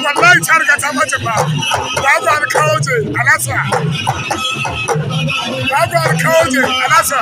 Wallahi ta riga ta mace ba. Babu alkawaje alasa. Babu alkawaje alasa.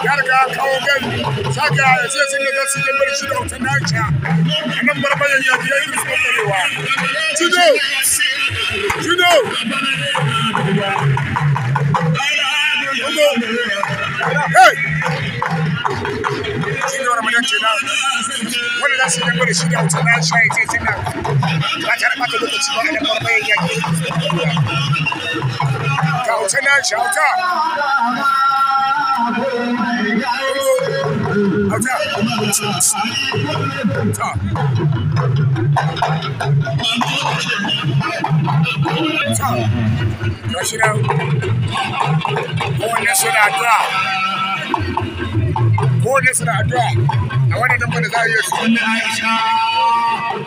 ya riga kawo gari saka ya ce sun da su bar shi da wutan naci anan barbayan ya ji yayin su karewa Judo hey Judo Ramadan ce na wanda za su bar shi da wutan naci ya ce sun ba tare da lokaci ba anan barbayan ya ji ka wutan naci auta kowanne suna addu'a a wannan dabba da za a yi su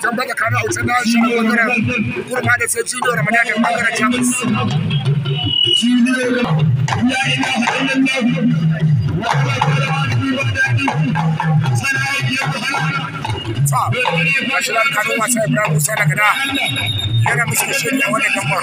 can bada kana auta na shi a bangaren kurma da sai Judo Ramadan da bangaren Jamus National Kano wasa Ibrahim Musa daga da yana musu shiri a wannan dabbar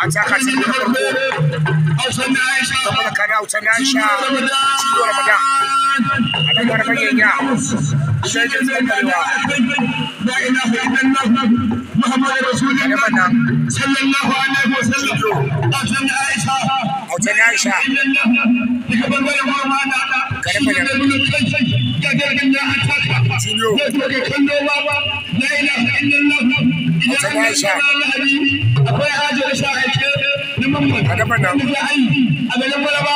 an saka sai da farko saboda kana wuce na Aisha Judo Ramadan a nan garban yanya sai da tsarewa la ilaha illallah Muhammadu Rasulullah sallallahu alaihi wasallam autan Aisha daga bangaren Muhammadu garban ya gargan ya ataka Judo la ilaha illallah autan Aisha akwai hajar shahake na mamman a gaban nan a ganin balaba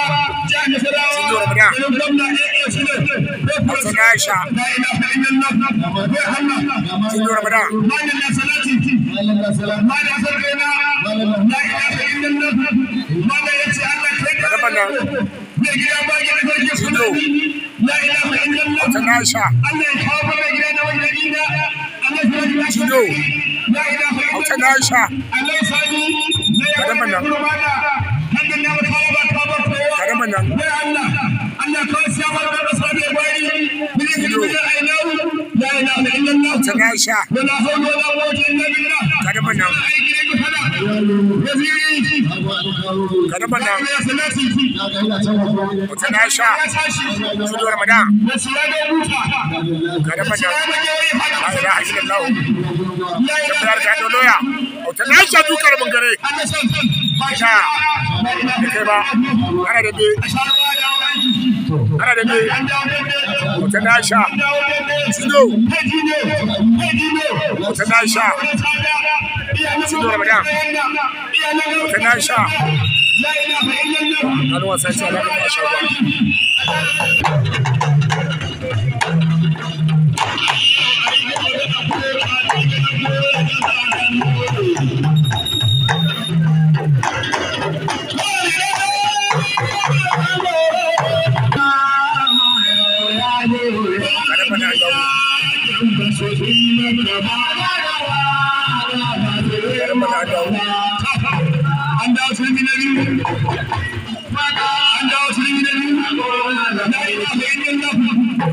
jihar Nasarawa Judo Ramadan autan Aisha Judo Ramadan autan Aisha Judo autan Aisha kadaman nan autan Aisha kadaman nan autan Aisha Judo Ramadan kadaman nan la ilaha illallah dabbar da doya autan Aisha dukar bangare ina kai ba ana da be autan Aisha Judo autan Aisha Judo Ramadan autan Aisha anu wasa ce da Aisha ba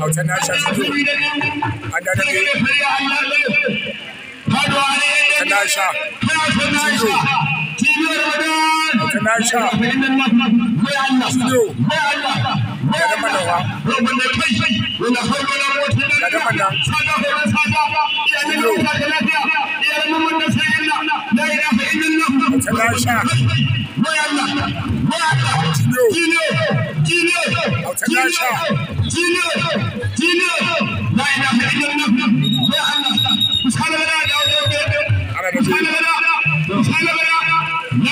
autan Aisha Judo an da be autan Aisha Judo autan Aisha Judo ya da manawa ya da mana Judo autan Aisha Judo autan Aisha la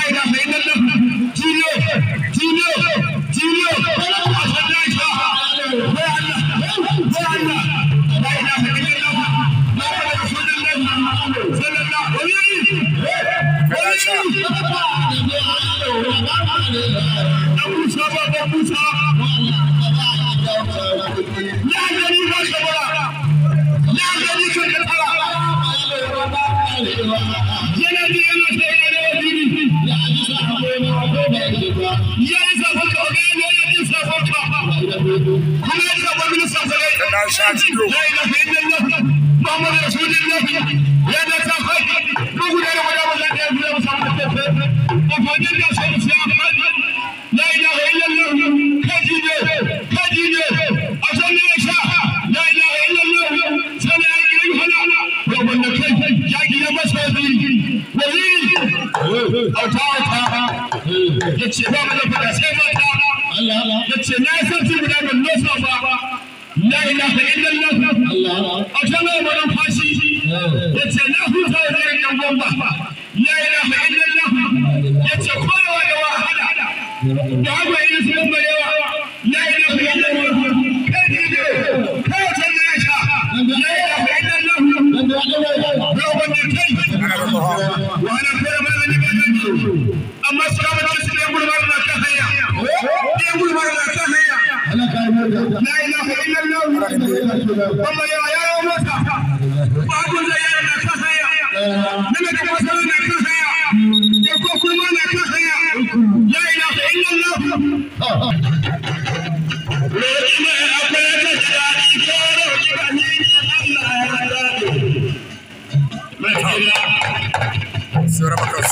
ilaha لا إله إلا الله محمد رسول الله يا ذا الخير نقول أنا ولا ولا ولا وفادنا سيدنا لا إله إلا الله كجيبه أصلي يشاء لا إله إلا الله سنة أيها ربنا كيف يجي مسعودي ولي أو تعالى يتشبه من الفلسفة الله يتناسب من النصب لا إله إلا الله أصلي من الفاشي يتناسب من النصب لا إله إلا الله يتقوى ويوحد دعوة إلى لا إله إلا الله كذبه كاتل يشاء لا إله إلا الله ربنا كيف وأنا خير من النبي أما السلام عليكم يقول مرنا كهيا يقول مرنا كهيا لا إله إلا الله والله يا موسى ما أقول يا كهيا نمت مثلنا كهيا يقول كل ما كهيا لا إله إلا الله Sura Bakos.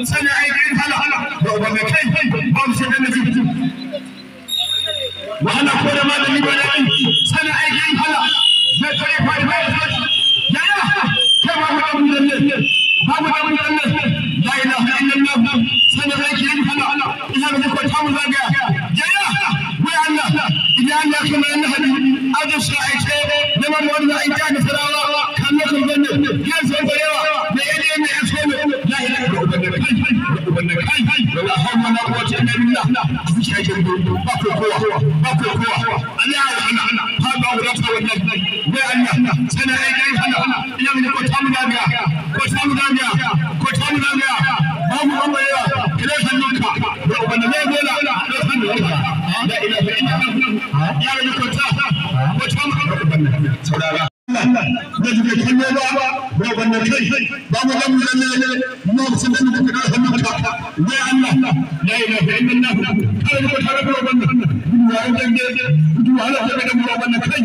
Sana babu sai dan nabi wahala ko da malami ba da sana aikin hala zai kare fari ba yaya kai babu dan ne babu dan ne la ilaha illallah sana aikin hala ina da ko tamu zaga yaya wai Allah idan Allah kuma yana hadi adu sa'ice da man wanda in ka nasarawa kan ne kun ganne ya san barewa da yaje ne ya so ne la ilaha illallah kai wala hawla wala quwwata illa billah shi ake ba ko kowa Allah ana ha ba wala ta wannan wai Allah sana aikin hala ina ne ko tamu zaga babu amaya kire hannunka da wanda zai gola da hannunka la ilaha illallah ya rabbi ko ta saurara da duka kallo ba wanda kai babu dan lalle mu sun da duka hannunka ya Allah la ilaha illallah kare ko tare da wanda ya dange duwa ala da mu wanda kai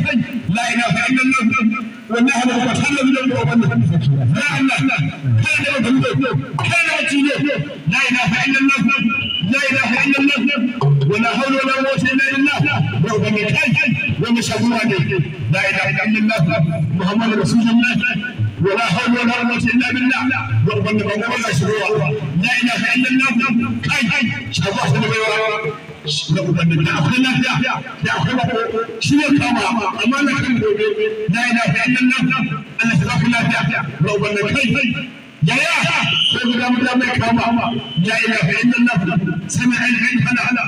la ilaha illallah wallahi ba ko tare da wanda ya Allah kare da wanda لا إله إلا الله لا إله إلا الله ولا حول ولا قوة إلا بالله ومشهور لا إله إلا الله محمد رسول الله ولا حول ولا قوة إلا بالله لا إله إلا الله كاي شباب لا إله إلا الله أنا سبحان الله يا سيدنا محمد كما لا اله الا الله سمع العلم على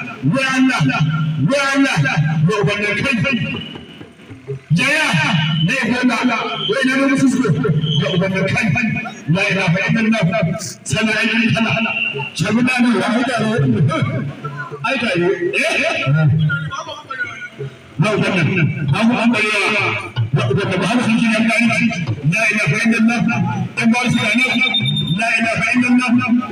وعلا وبنا كيف يا لا يفهم وين انا مسلم وبنا كيف لا اله الا الله سمع العلم على شبنا واحد اي كاي لو بنا ابو عمر لا إله إلا الله لا إله إلا الله